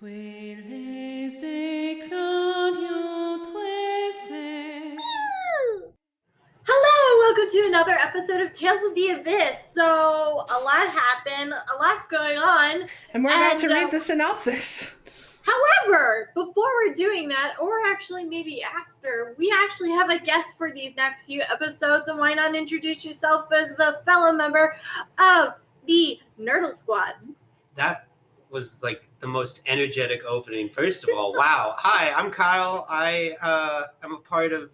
Hello, welcome to another episode of Tales of the Abyss. So, a lot happened, a lot's going on. And we're about to read the synopsis. However, before we're doing that, or actually maybe after, we actually have a guest for these next few episodes, and why not introduce yourself as the fellow member of the Nerdle Squad? That was like the most energetic opening. First of all, wow. Hi, I'm Kyle. I'm a part of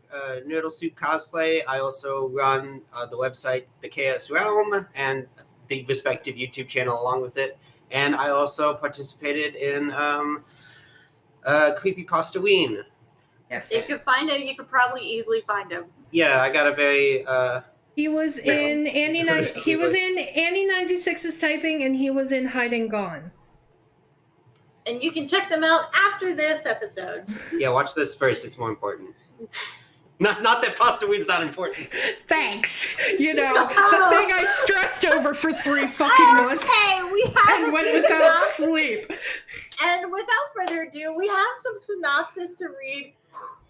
Nerdle Soup Cosplay. I also run the website The Chaos Realm and the respective YouTube channel along with it. And I also participated in Creepypastaween. Yes. If you could find him, you could probably easily find him. Yeah, I got a very... he was in Annie 96's typing, and he was in Hide and Gone. And you can check them out after this episode. Yeah, watch this first. It's more important. Not that Pastaween's not important. Thanks. You know, the thing I stressed over for 3 fucking months. Okay, we have and went without sleep. And without further ado, we have some synopsis to read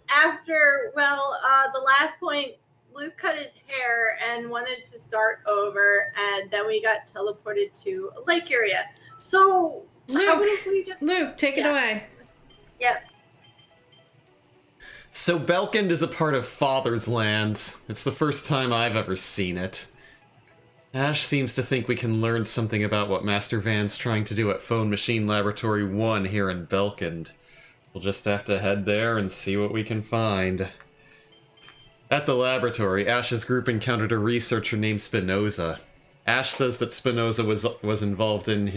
after, the last point, Luke cut his hair and wanted to start over, and then we got teleported to Lake Area. So, Luke, take it away. Yep. So Belkend is a part of Father's Lands. It's the first time I've ever seen it. Ash seems to think we can learn something about what Master Van's trying to do at Phone Machine Laboratory 1 here in Belkend. We'll just have to head there and see what we can find. At the laboratory, Ash's group encountered a researcher named Spinoza. Ash says that Spinoza was involved in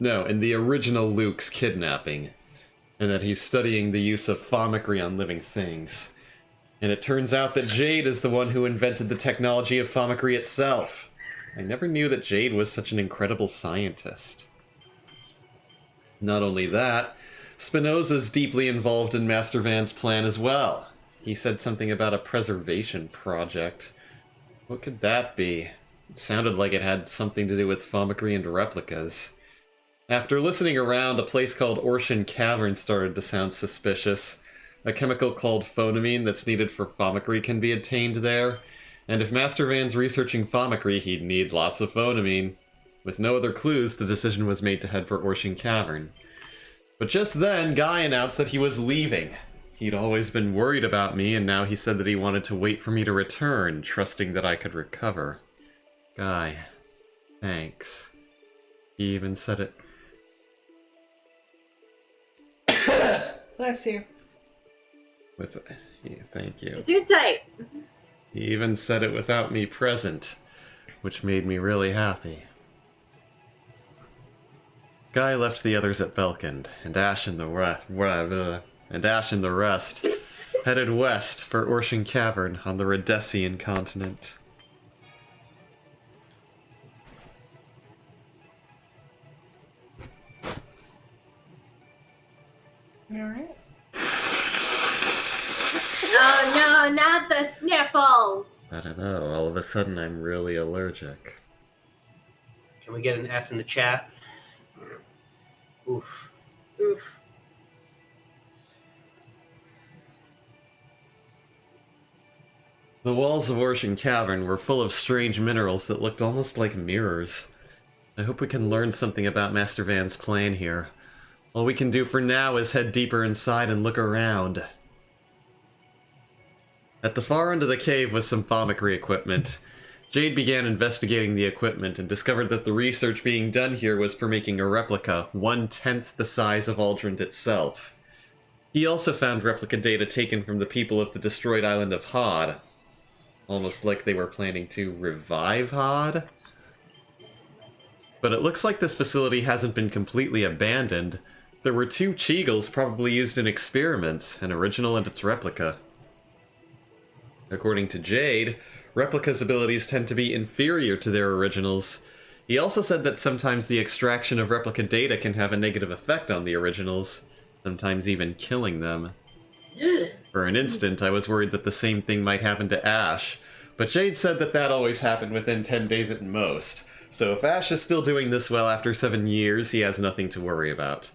in the original Luke's kidnapping, and that he's studying the use of Thaumacrine on living things. And it turns out that Jade is the one who invented the technology of Thaumacrine itself. I never knew that Jade was such an incredible scientist. Not only that, Spinoza's deeply involved in Master Van's plan as well. He said something about a preservation project. What could that be? It sounded like it had something to do with Thaumacrine and replicas. After listening around, a place called Orshan Cavern started to sound suspicious. A chemical called phonamine that's needed for Thaumacrine can be obtained there, and if Master Van's researching Thaumacrine, he'd need lots of phonamine. With no other clues, the decision was made to head for Orshan Cavern. But just then, Guy announced that he was leaving. He'd always been worried about me, and now he said that he wanted to wait for me to return, trusting that I could recover. Guy, thanks. He even said it. Bless you. Thank you. Zoom tight. He even said it without me present, which made me really happy. Guy left the others at Belkend, and Ash and the rest headed west for Orshan Cavern on the Redesian continent. Alright. Oh no, not the sniffles! I don't know, all of a sudden I'm really allergic. Can we get an F in the chat? Oof. Oof. The walls of Orshan Cavern were full of strange minerals that looked almost like mirrors. I hope we can learn something about Master Van's plan here. All we can do for now is head deeper inside and look around. At the far end of the cave was some Thaumacrine equipment. Jade began investigating the equipment and discovered that the research being done here was for making a replica 1/10 the size of Aldrand itself. He also found replica data taken from the people of the destroyed island of Hod. Almost like they were planning to revive Hod. But it looks like this facility hasn't been completely abandoned. There were 2 Cheagles probably used in experiments, an original and its replica. According to Jade, replicas' abilities tend to be inferior to their originals. He also said that sometimes the extraction of replica data can have a negative effect on the originals, sometimes even killing them. For an instant, I was worried that the same thing might happen to Ash, but Jade said that that always happened within 10 days at most, so if Ash is still doing this well after 7 years, he has nothing to worry about.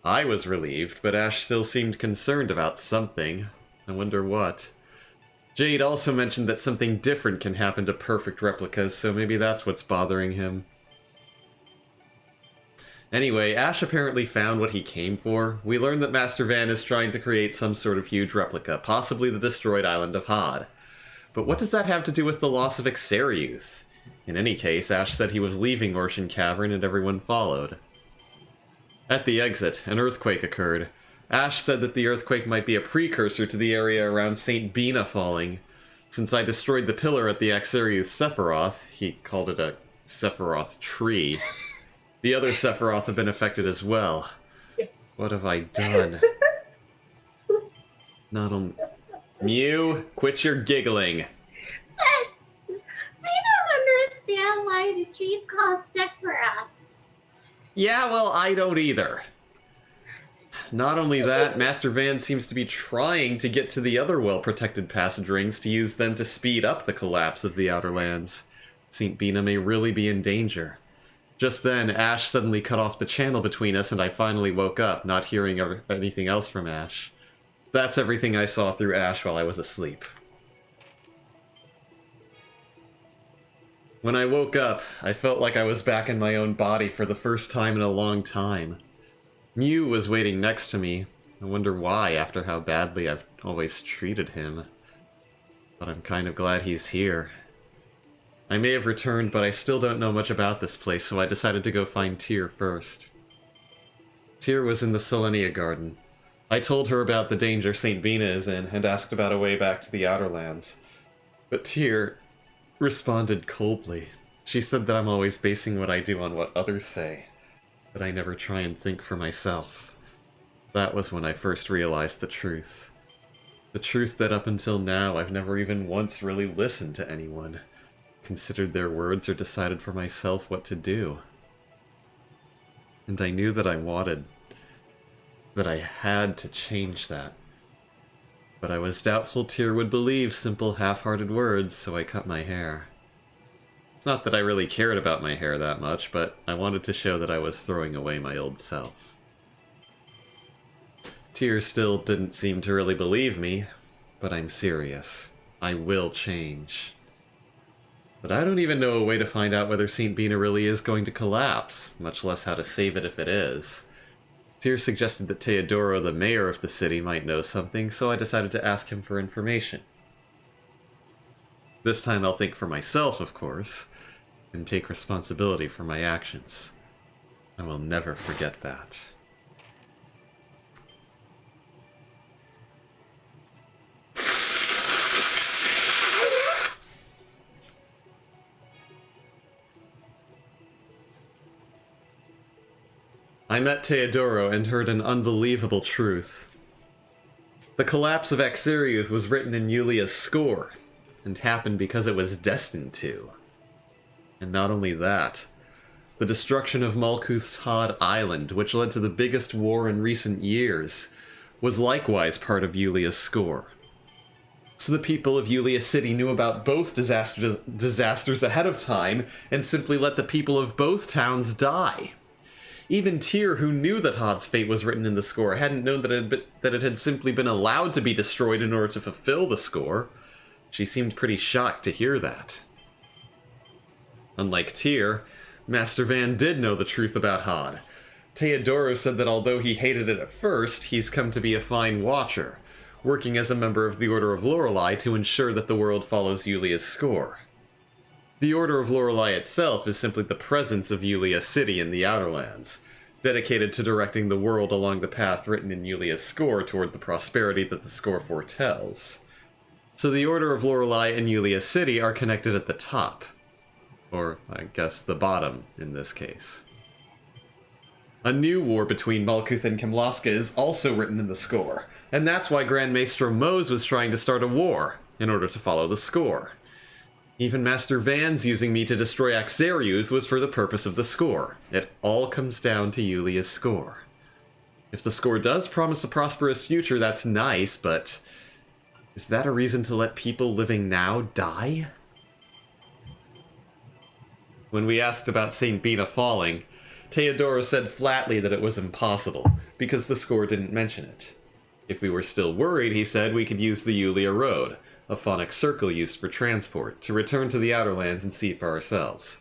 I was relieved, but Ash still seemed concerned about something. I wonder what. Jade also mentioned that something different can happen to perfect replicas, so maybe that's what's bothering him. Anyway, Ash apparently found what he came for. We learned that Master Van is trying to create some sort of huge replica, possibly the destroyed island of Hod. But what does that have to do with the loss of Exariuth? In any case, Ash said he was leaving Orshan Cavern and everyone followed. At the exit, an earthquake occurred. Ash said that the earthquake might be a precursor to the area around St. Bina falling. Since I destroyed the pillar at the Exariuth Sephiroth, he called it a Sephiroth tree, the other Sephiroth have been affected as well. What have I done? Not on... Mew, quit your giggling. I don't understand why the tree's called Sephiroth. Yeah, well, I don't either. Not only that, Master Van seems to be trying to get to the other well-protected passage rings to use them to speed up the collapse of the Outer Lands. St. Bina may really be in danger. Just then, Ash suddenly cut off the channel between us and I finally woke up, not hearing anything else from Ash. That's everything I saw through Ash while I was asleep. When I woke up, I felt like I was back in my own body for the first time in a long time. Mew was waiting next to me. I wonder why, after how badly I've always treated him. But I'm kind of glad he's here. I may have returned, but I still don't know much about this place, so I decided to go find Tyr first. Tyr was in the Selenia Garden. I told her about the danger St. Bina is in, and asked about a way back to the Outer Lands. But Tyr responded coldly. She said that I'm always basing what I do on what others say, that I never try and think for myself. That was when I first realized the truth. The truth that up until now I've never even once really listened to anyone, considered their words, or decided for myself what to do. And I knew that that I had to change that. But I was doubtful Tyr would believe simple half-hearted words, so I cut my hair. It's not that I really cared about my hair that much, but I wanted to show that I was throwing away my old self. Tyr still didn't seem to really believe me, but I'm serious. I will change. But I don't even know a way to find out whether St. Bina really is going to collapse, much less how to save it if it is. Tyr suggested that Teodoro, the mayor of the city, might know something, so I decided to ask him for information. This time I'll think for myself, of course, and take responsibility for my actions. I will never forget that. I met Teodoro and heard an unbelievable truth. The collapse of Exariuth was written in Yulia's score, and happened because it was destined to. And not only that, the destruction of Malkuth's Hod Island, which led to the biggest war in recent years, was likewise part of Yulia's score. So the people of Yulia City knew about both disasters ahead of time, and simply let the people of both towns die. Even Tyr, who knew that Hod's fate was written in the score, hadn't known that it had simply been allowed to be destroyed in order to fulfill the score. She seemed pretty shocked to hear that. Unlike Tyr, Master Van did know the truth about Hod. Teodoro said that although he hated it at first, he's come to be a fine watcher, working as a member of the Order of Lorelei to ensure that the world follows Yulia's score. The Order of Lorelei itself is simply the presence of Yulia City in the Outer Lands, dedicated to directing the world along the path written in Yulia's score toward the prosperity that the score foretells. So the Order of Lorelei and Yulia City are connected at the top. Or, I guess, the bottom, in this case. A new war between Malkuth and Kimlaska is also written in the score, and that's why Grand Maestro Mose was trying to start a war, in order to follow the score. Even Master Van's using me to destroy Exariuth was for the purpose of the score. It all comes down to Yulia's score. If the score does promise a prosperous future, that's nice, but is that a reason to let people living now die? When we asked about St. Bina falling, Teodoro said flatly that it was impossible, because the score didn't mention it. If we were still worried, he said, we could use the Yulia Road, a phonic circle used for transport, to return to the Outer Lands and see for ourselves.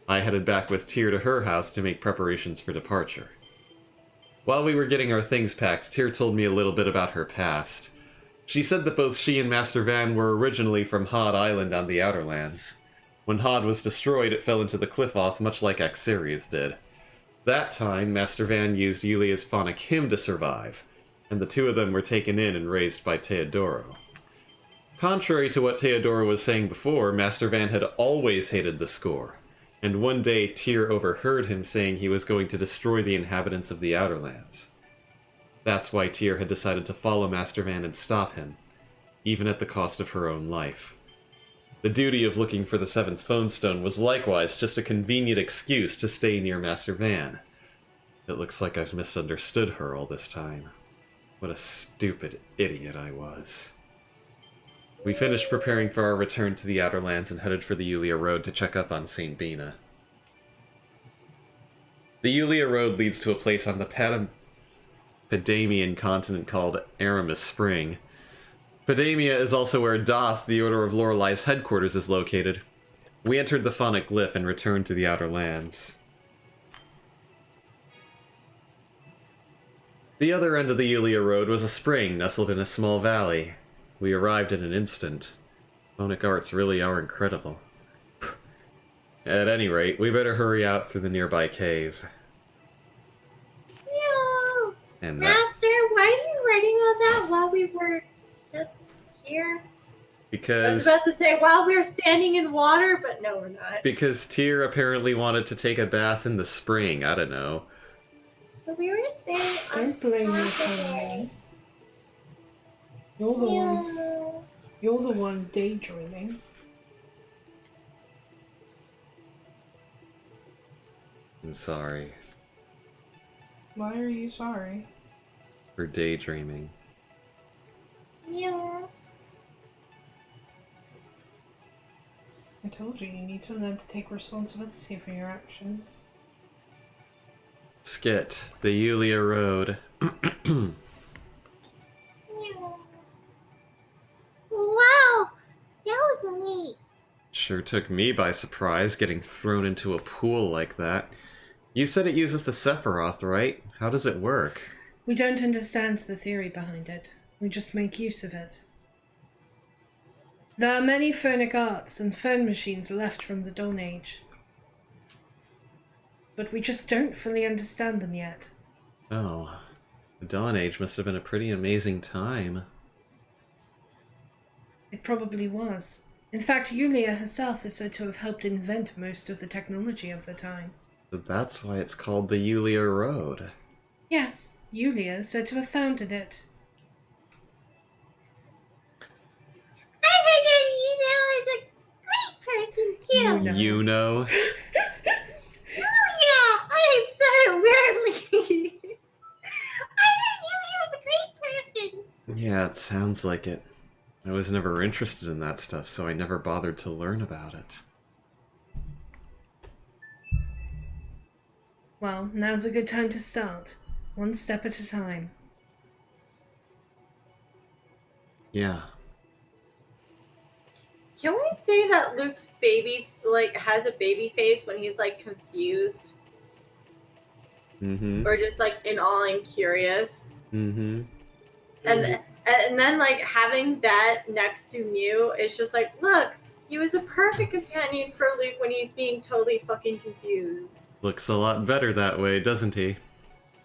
I headed back with Tyr to her house to make preparations for departure. While we were getting our things packed, Tyr told me a little bit about her past. She said that both she and Master Van were originally from Hod Island on the Outer Lands. When Hod was destroyed, it fell into the Cliffoth much like Axarius did. That time, Master Van used Yulia's phonic hymn to survive, and the two of them were taken in and raised by Teodoro. Contrary to what Teodoro was saying before, Master Van had always hated the score, and one day Tyr overheard him saying he was going to destroy the inhabitants of the Outer Lands. That's why Tyr had decided to follow Master Van and stop him, even at the cost of her own life. The duty of looking for the seventh phone stone was likewise just a convenient excuse to stay near Master Van. It looks like I've misunderstood her all this time. What a stupid idiot I was. We finished preparing for our return to the Outer Lands and headed for the Yulia Road to check up on St. Bina. The Yulia Road leads to a place on the Padamian continent called Aramis Spring. Padamia is also where Doth, the Order of Lorelei's headquarters, is located. We entered the phonic glyph and returned to the Outer Lands. The other end of the Yulia Road was a spring nestled in a small valley. We arrived in an instant. Phonic arts really are incredible. At any rate, we better hurry out through the nearby cave. No! And Master, why are you writing all that while we were just here? I was Because about to say while we were standing in water, but no, we're not. because Tyr apparently wanted to take a bath in the spring. I don't know. But we were staying on Don't blame me top for of it. me. You're the one. No. You're the one daydreaming. I'm sorry Why are you sorry? for daydreaming. Yeah. I told you, you need to learn to take responsibility for your actions. Skit, the Yulia Road. Yeah. Wow, that was neat. Sure took me by surprise, getting thrown into a pool like that. You said it uses the Sephiroth, right? How does it work? We don't understand the theory behind it. We just make use of it. There are many phonic arts and phone machines left from the Dawn Age. But we just don't fully understand them yet. Oh, the Dawn Age must have been a pretty amazing time. It probably was. In fact, Yulia herself is said to have helped invent most of the technology of the time. So that's why it's called the Yulia Road. Yes, Yulia is said to have founded it. I heard that you know is a great person too. No. You know? Oh yeah, I said it weirdly. I heard you was a great person. Yeah, it sounds like it. I was never interested in that stuff, so I never bothered to learn about it. Well, now's a good time to start. One step at a time. Yeah. Can we say that Luke's baby has a baby face when he's confused Mm-hmm. or just in awe and curious? Mm-hmm. And then having that next to Mew, it's just look, he was a perfect companion for Luke when he's being totally fucking confused. Looks a lot better that way, doesn't he?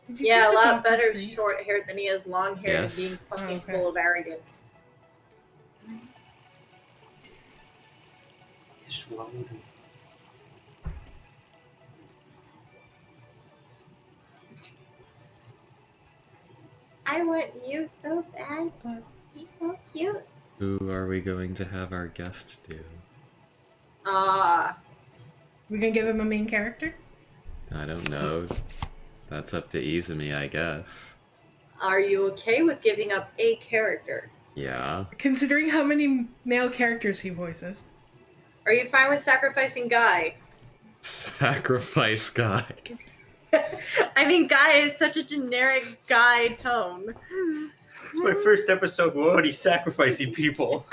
Did you Yeah, get a the lot dolphin better tree? short haired than he is long haired Yes. and being fucking Okay. full of arrogance. I want Mew so bad. But He's so cute. Who are we going to have our guest do? we're gonna give him a main character? I don't know. That's up to Izumi, I guess. Are you okay with giving up a character? Yeah. Considering how many male characters he voices. Are you fine with sacrificing Guy? Sacrifice guy. I mean, guy is such a generic guy tone. It's my first episode. We're already sacrificing people.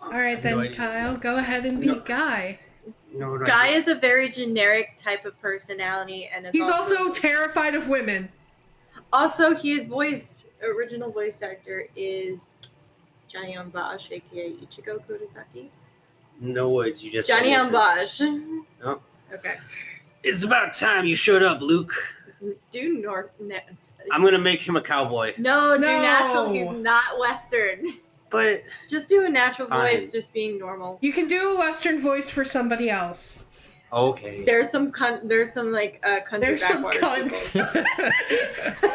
All right then, No idea. Kyle, go ahead and be No. Guy. No, no, Guy is a very generic type of personality, and it's He's also terrified of women. also his original voice actor is Johnny Ambash, aka Ichigo Kurosaki. No words. You just Johnny said this. Ambash. Oh. Okay. It's about time you showed up, Luke. I'm gonna make him a cowboy. No, do No. natural. He's not Western. But Just do a natural Fine. voice, just being normal. You can do a Western voice for somebody else. okay. There's some country There's some backwater cunts. people.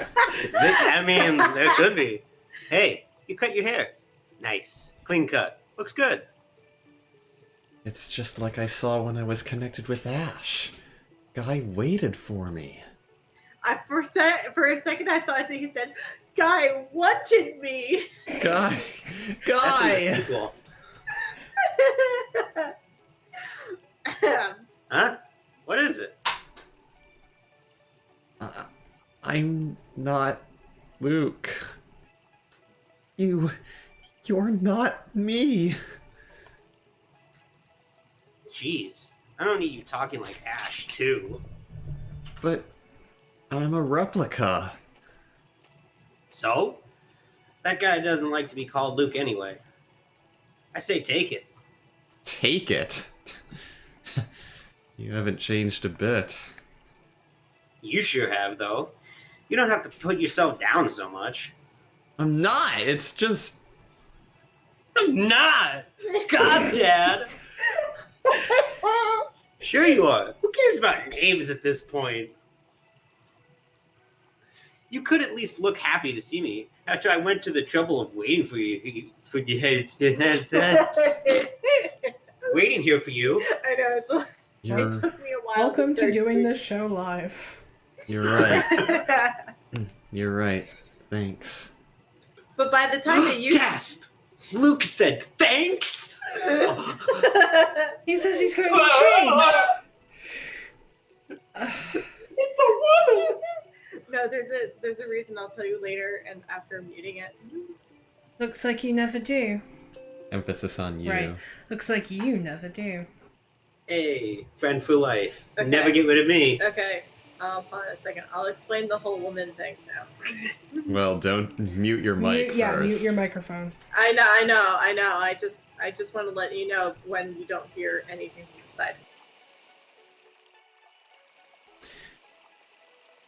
I mean, there could be. Hey, you cut your hair. Nice. Clean cut. Looks good. It's just like I saw when I was connected with Ash. Guy waited for me. For a second, I thought he said, "Guy wanted me." Guy! That's in the Guy! sequel. Huh? What is it? I'm not Luke. You're not me. Jeez. I don't need you talking like Ash, too. But I'm a replica. So? That guy doesn't like to be called Luke anyway. I say take it. Take it. You haven't changed a bit. You sure have, though. You don't have to put yourself down so much. I'm not. It's just I'm not! God, Dad! Sure you are. Who cares about names at this point? You could at least look happy to see me after I went to the trouble of waiting for you. Waiting here for you. I know it you're took me a while. Welcome to start doing speaking. this show live. you're right. You're right. Thanks. But by the time that you Gasp! Luke said thanks! He says he's going to change. It's a woman! No, there's a reason I'll tell you later and after muting it. Looks like you never do. Emphasis on you. Right. Looks like you never do. Hey, friend for life. Okay. Never get rid of me. Okay. Hold on a second. I'll explain the whole woman thing now. Well, don't mute your mic Yeah, first. mute your microphone. I know. I just want to let you know when you don't hear anything from the side.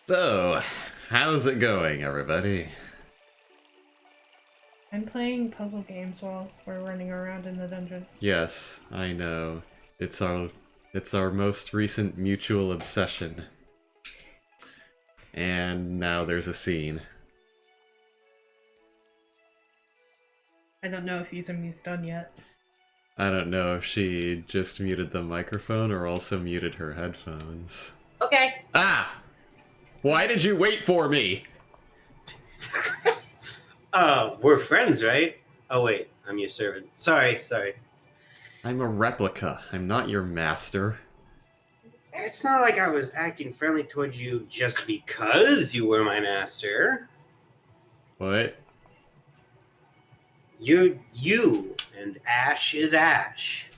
So, how's it going, everybody? I'm playing puzzle games while we're running around in the dungeon. Yes, I know. It's our most recent mutual obsession. And now there's a scene. I don't know if Izumi's done yet. I don't know if she just muted the microphone or also muted her headphones. Okay. Ah! Why did you wait for me? We're friends, right? Oh, wait. I'm your servant. Sorry. I'm a replica. I'm not your master. It's not like I was acting friendly towards you just because you were my master. What? You and Ash is Ash.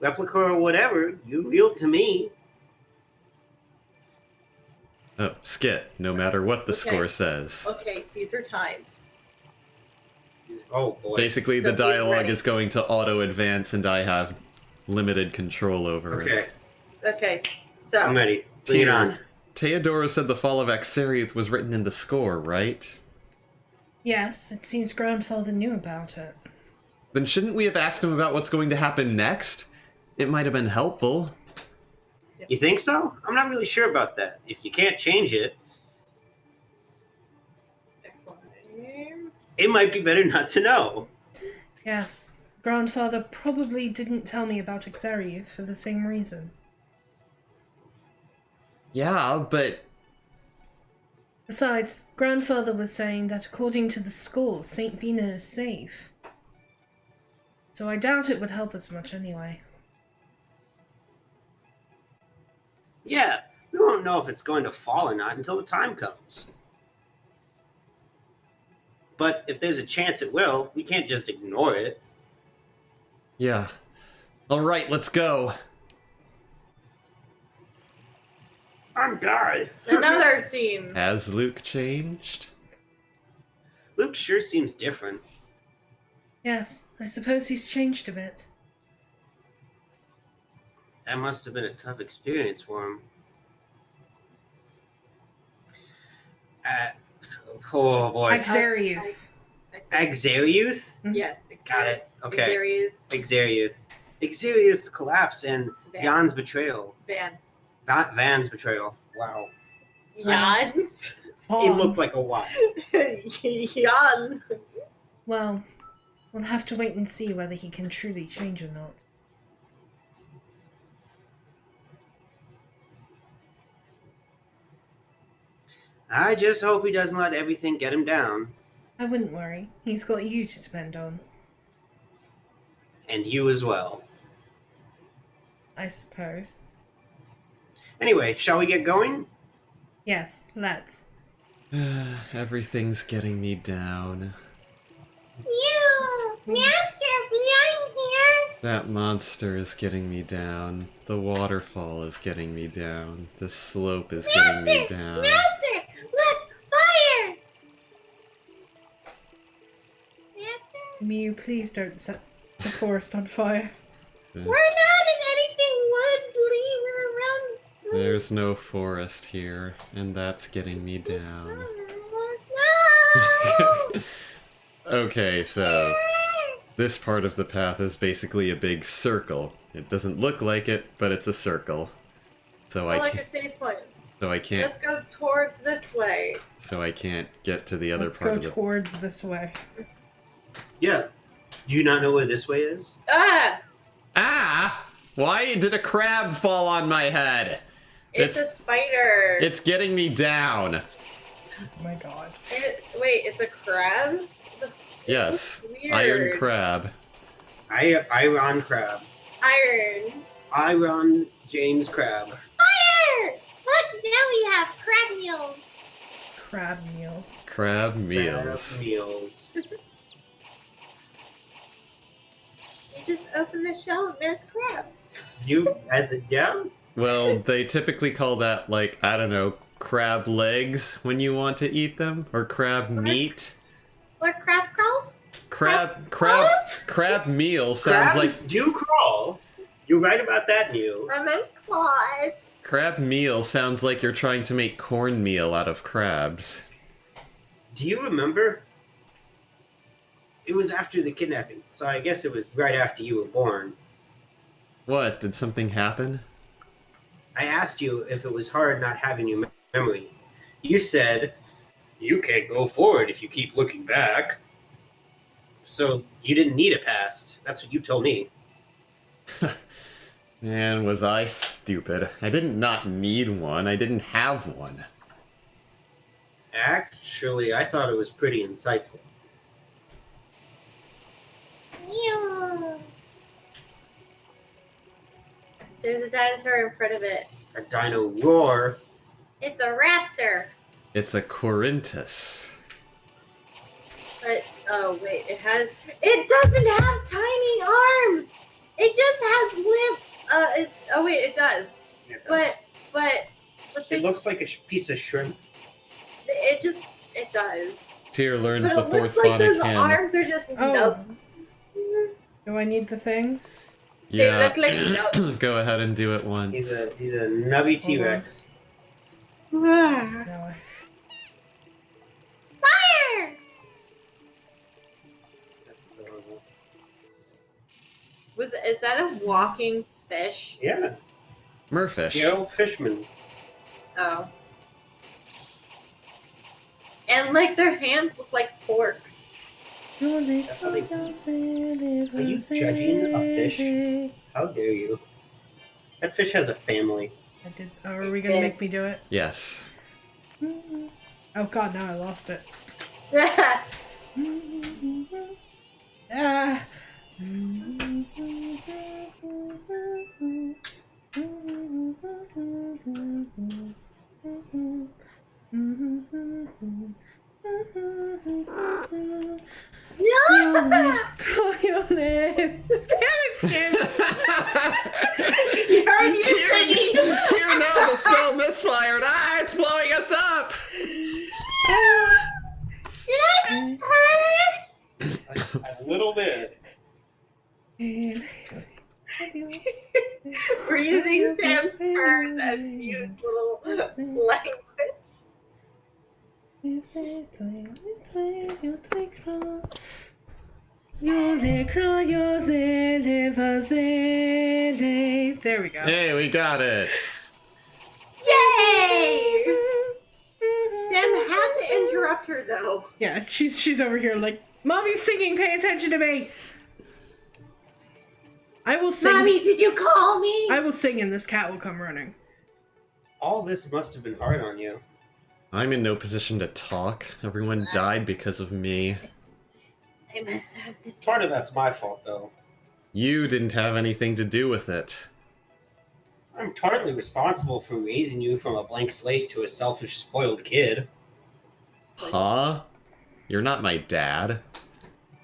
Replica or whatever, you real to me. Oh, skit. No matter what the Okay. score says. Okay, these are timed. Oh boy. Basically, So the be dialogue ready. is going to auto-advance and I have limited control over Okay, it. Okay, so I'm ready. Bring it on. Teodoro said the fall of Axarius was written in the score, right? Yes, it seems Grandfather knew about it. Then shouldn't we have asked him about what's going to happen next? It might have been helpful. You think so? I'm not really sure about that. If you can't change it, it might be better not to know. Yes, Grandfather probably didn't tell me about Xariath for the same reason. Yeah, but Besides, Grandfather was saying that according to the score, St. Bina is safe. So I doubt it would help us much anyway. Yeah, we won't know if it's going to fall or not until the time comes. But if there's a chance it will, we can't just ignore it. Yeah. Alright, let's go. I'm died. Another scene. Has Luke changed? Luke sure seems different. Yes, I suppose he's changed a bit. That must have been a tough experience for him. Oh boy. Axariuth. Axariuth? Yes. Got it. Okay. Xarius, Axariuth. Axariuth's collapse and Van. Jan's betrayal. Van. Van's betrayal. Wow. Jan. He looked like a what? Jan. Well, we'll have to wait and see whether he can truly change or not. I just hope he doesn't let everything get him down. I wouldn't worry. He's got you to depend on, And you as well. I suppose. Anyway, shall we get going? Yes, let's. Everything's getting me down. You, Master, behind here. That monster is getting me down. The waterfall is getting me down. The slope is getting me down. Master, look, fire. Master, Mew, please don't set the forest on fire. we're not in anything woodly. We're around. There's no forest here, and that's getting me down. No. Okay, so this part of the path is basically a big circle. It doesn't look like it, but it's a circle. So I I like can't. a safe point. So I can't. Let's go towards this way. So I can't get to the other Let's part go of the. towards this way. Yeah. Do you not know where this way is? Ah, Ah! Why did a crab fall on my head? it's a spider. It's getting me down. Oh my god. Wait, it's a crab? Yes. Weird. Iron crab. Iron Crab. Iron. Iron James Crab. Fire! Look, now we have crab meals. Crab meals. Crab Crab meals. meals. You just open the shell and there's crab. You at the yeah? Well, they typically call that, like, I don't know, crab legs when you want to eat them, or crab meat. Or crab crawls? Crab meal sounds Crabs like do crawl. You're right about that, Neil. I meant claws. crab meal sounds like you're trying to make cornmeal out of crabs. Do you remember? It was after the kidnapping, so I guess it was right after you were born. What? Did something happen? I asked you if it was hard not having your memory. You said, you can't go forward if you keep looking back. So you didn't need a past. That's what you told me. Man, was I stupid. I didn't not need one. I didn't have one. Actually, I thought it was pretty insightful. Meow. There's a dinosaur in front of it. A dino roar. It's a raptor. It's a Corinthus. But, oh wait, it doesn't have tiny arms! It just has oh wait, it does. But the, It looks like a piece of shrimp. it does. Tyr learned But the it fourth looks like those phonic hymn. arms are just Oh. nubs. Do I need the thing? Yeah. They look like nubs. Go ahead and do it once. He's a nubby T-Rex. No. I- Fire! That's adorable. Is that a walking fish? Yeah, Merfish. Gerald Fishman. Oh. And like their hands look like forks. That's how they eat. Are you judging a fish? How dare you? That fish has a family. I did. Oh, are we gonna make me do it? Yes. Oh god, now I lost it. Ah. only crawl your lips. Damn it, Sam! She heard you singing. Dear no, the spell misfired. Ah, it's blowing us up. Did I just purr? A little bit. We're using Sam's purrs as Mew's little language. There we go. Hey, we got it. Yay! Sam had to interrupt her though. Yeah, she's over here like, Mommy's singing, pay attention to me! I will sing. Mommy, did you call me? I will sing and this cat will come running. All this must have been hard on you. I'm in no position to talk. Everyone died because of me. I must have the. Part of that's my fault, though. You didn't have anything to do with it. I'm partly responsible for raising you from a blank slate to a selfish, spoiled kid. Huh? You're not my dad.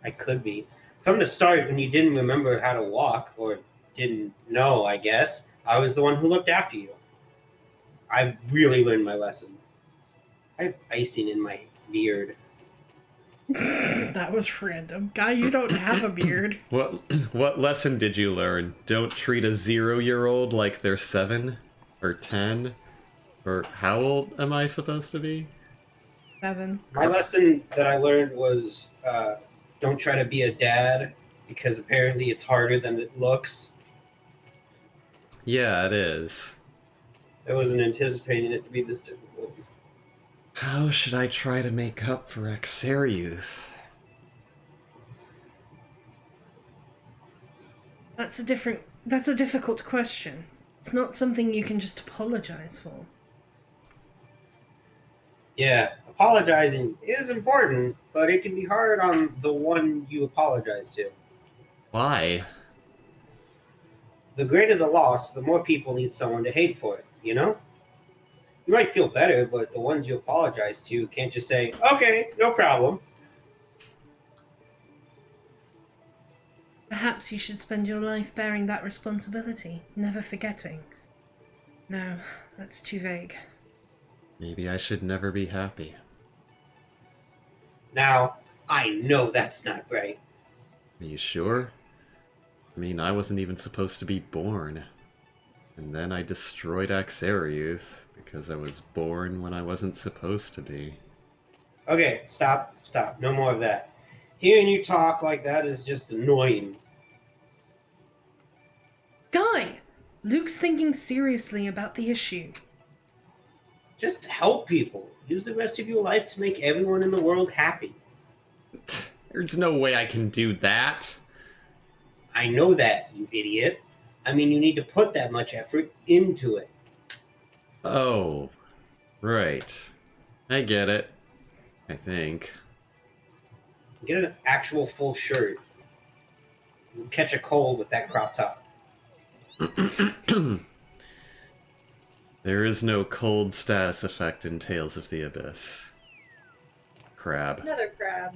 I could be. From the start, when you didn't remember how to walk, or didn't know, I guess, I was the one who looked after you. I really learned my lesson. I have icing in my beard. That was random. Guy, you don't have a beard. What lesson did you learn? Don't treat a 0-year-old like they're 7 or 10, or how old am I supposed to be? 7. My lesson that I learned was don't try to be a dad, because apparently it's harder than it looks. Yeah, it is. I wasn't anticipating it to be this difficult. How should I try to make up for Axariuth? That's a difficult question. It's not something you can just apologize for. Yeah, apologizing is important, but it can be hard on the one you apologize to. Why? The greater the loss, the more people need someone to hate for it, you know? You might feel better, but the ones you apologize to can't just say, okay, no problem. Perhaps you should spend your life bearing that responsibility, never forgetting. No, that's too vague. Maybe I should never be happy. Now, I know that's not right. Are you sure? I mean, I wasn't even supposed to be born. And then I destroyed Axariuth because I was born when I wasn't supposed to be. Okay, stop. No more of that. Hearing you talk like that is just annoying. Guy! Luke's thinking seriously about the issue. Just help people. Use the rest of your life to make everyone in the world happy. There's no way I can do that. I know that, you idiot. I mean, you need to put that much effort into it. Oh, right. I get it. I think. Get an actual full shirt. You'll catch a cold with that crop top. There is no cold status effect in Tales of the Abyss. Crab. Another crab.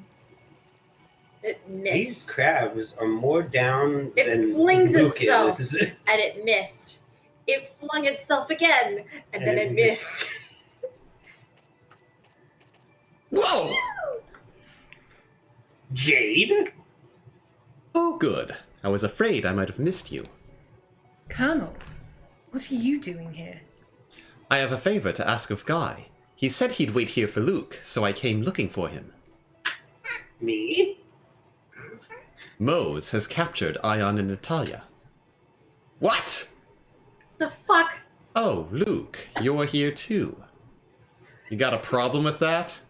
It These missed. crabs are more down It than flings Luke itself. is. And it missed. It flung itself again, and then it missed. Whoa! Jade? Oh, good. I was afraid I might have missed you. Colonel, what are you doing here? I have a favor to ask of Guy. He said he'd wait here for Luke, so I came looking for him. Me? Mose has captured Ion and Natalia. What? The fuck? Oh, Luke, you're here too. You got a problem with that?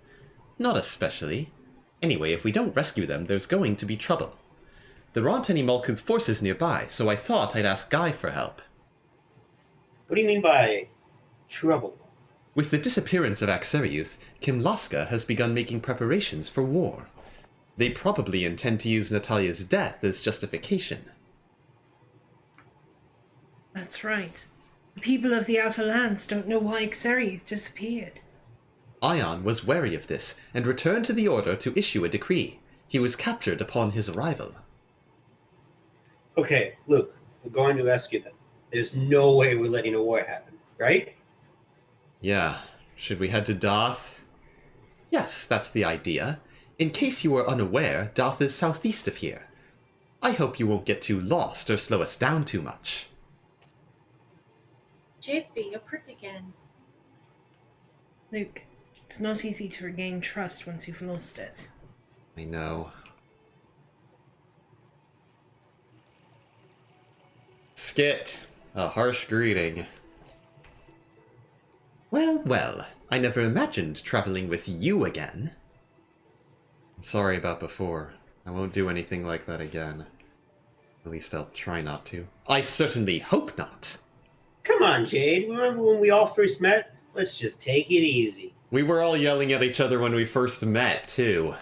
Not especially. Anyway, if we don't rescue them, there's going to be trouble. There aren't any Malkuth forces nearby, so I thought I'd ask Guy for help. What do you mean by trouble? With the disappearance of Axariuth, Kimlaska has begun making preparations for war. They probably intend to use Natalia's death as justification. That's right. The people of the Outer Lands don't know why Xeres disappeared. Ion was wary of this and returned to the Order to issue a decree. He was captured upon his arrival. Okay, Luke, we're going to rescue them. There's no way we're letting a war happen, right? Yeah. Should we head to Darth? Yes, that's the idea. In case you were unaware, Darth is southeast of here. I hope you won't get too lost or slow us down too much. Jade's being a prick again. Luke, it's not easy to regain trust once you've lost it. I know. Skit, a harsh greeting. Well, well, I never imagined traveling with you again. I'm sorry about before. I won't do anything like that again. At least I'll try not to. I certainly hope not. Come on, Jade. Remember when we all first met? Let's just take it easy. We were all yelling at each other when we first met, too.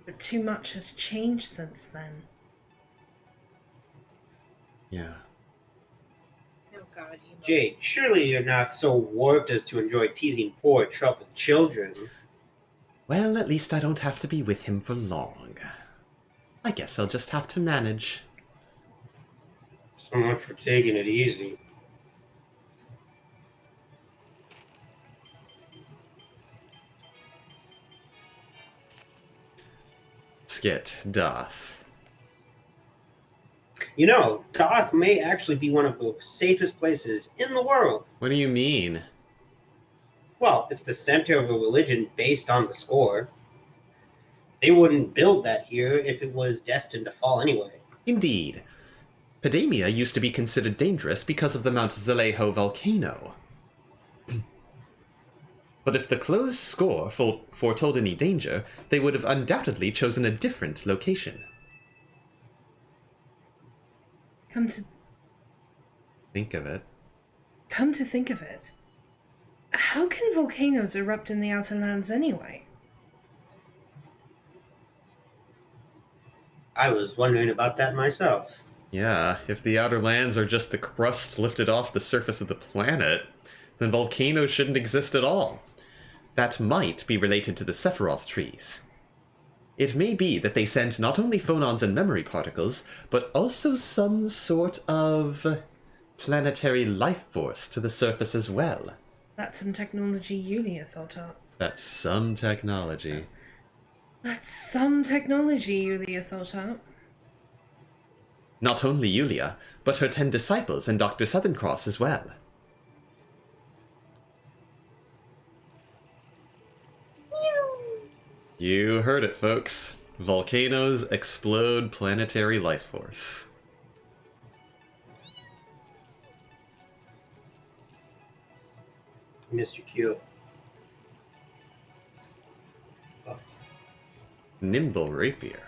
But too much has changed since then. Yeah. Oh God, Emo. Jade, surely you're not so warped as to enjoy teasing poor, troubled children. Well, at least I don't have to be with him for long. I guess I'll just have to manage. So much for taking it easy. Skit, Darth. You know, Darth may actually be one of the safest places in the world. What do you mean? Well, it's the center of a religion based on the score. They wouldn't build that here if it was destined to fall anyway. Indeed. Pedamia used to be considered dangerous because of the Mount Zalejo volcano. But if the closed score foretold any danger, they would have undoubtedly chosen a different location. Come to Think of it. think of it, how can volcanoes erupt in the Outer Lands anyway? I was wondering about that myself. Yeah, if the Outer Lands are just the crust lifted off the surface of the planet, then volcanoes shouldn't exist at all. That might be related to the Sephiroth trees. It may be that they send not only phonons and memory particles, but also some sort of planetary life force to the surface as well. That's some technology Yulia thought up. That's some technology. That's some technology Yulia thought up. Not only Yulia, but her 10 disciples and Dr. Southerncross as well. You heard it, folks. Volcanoes explode planetary life force. Mr. Q. Oh, Nimble Rapier.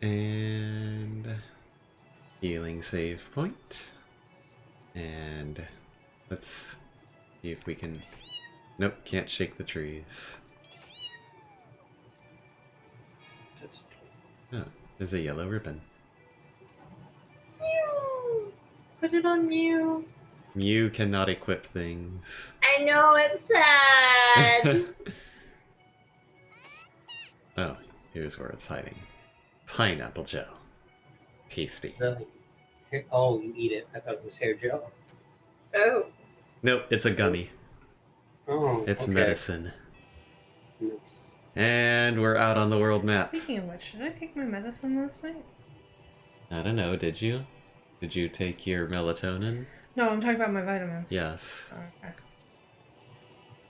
And healing save point. And let's see if we can... Nope, can't shake the trees. that's Oh, there's a yellow ribbon. Mew. Put it on Mew. Mew cannot equip things. I know it's sad. Oh, here's where it's hiding. Pineapple gel. Tasty. Is that like oh, you eat it. I thought it was hair gel. Oh. Nope, it's a gummy. Oh, It's okay. medicine. Nice. And we're out on the world map. Speaking of which, did I take my medicine last night? I don't know, did you? Did you take your melatonin? No, I'm talking about my vitamins. Yes. Oh, okay.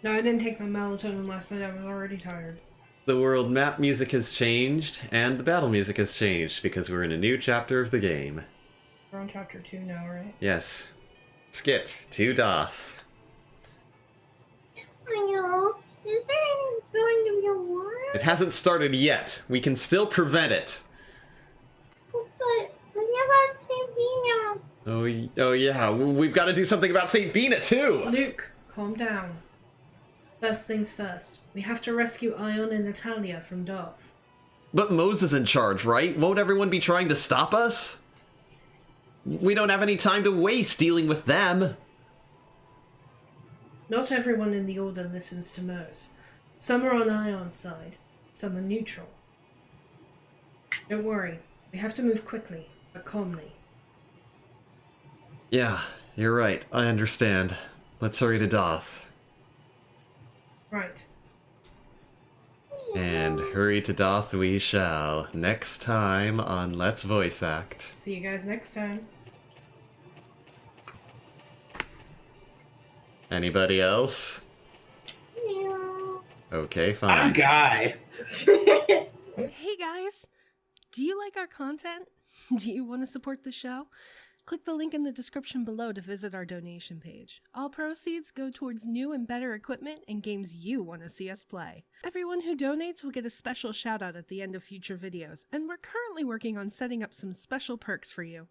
No, I didn't take my melatonin last night. I was already tired. The world map music has changed, and the battle music has changed, because we're in a new chapter of the game. We're on chapter 2 now, right? Yes. Skit to Darth. I know. Is there going to be a war? It hasn't started yet. We can still prevent it. But you have Savina. Oh yeah, we've got to do something about St. Bina too! Luke, calm down. First things first, we have to rescue Ion and Natalia from Darth. But Mose is in charge, right? Won't everyone be trying to stop us? We don't have any time to waste dealing with them. Not everyone in the Order listens to Mose. Some are on Ion's side, some are neutral. Don't worry, we have to move quickly, but calmly. Yeah, you're right. I understand. Let's hurry to Doth. Right. And hurry to Doth we shall, next time on Let's Voice Act. See you guys next time. Anybody else? Okay, I'm fine. Guy. Hey guys! Do you like our content? Do you want to support the show? Click the link in the description below to visit our donation page. All proceeds go towards new and better equipment and games you want to see us play. Everyone who donates will get a special shout out at the end of future videos, and we're currently working on setting up some special perks for you.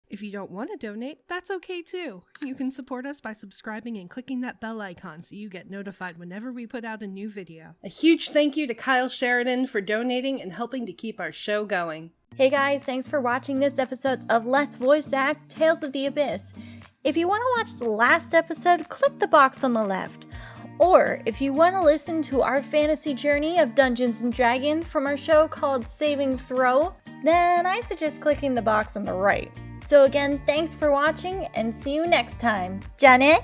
If you don't want to donate, that's okay too. You can support us by subscribing and clicking that bell icon so you get notified whenever we put out a new video. A huge thank you to Kyle Sheridan for donating and helping to keep our show going. Hey guys, thanks for watching this episode of Let's Voice Act Tales of the Abyss. If you want to watch the last episode, click the box on the left. Or if you want to listen to our fantasy journey of Dungeons and Dragons from our show called Saving Throw, then I suggest clicking the box on the right. So again, thanks for watching and see you next time. Janet?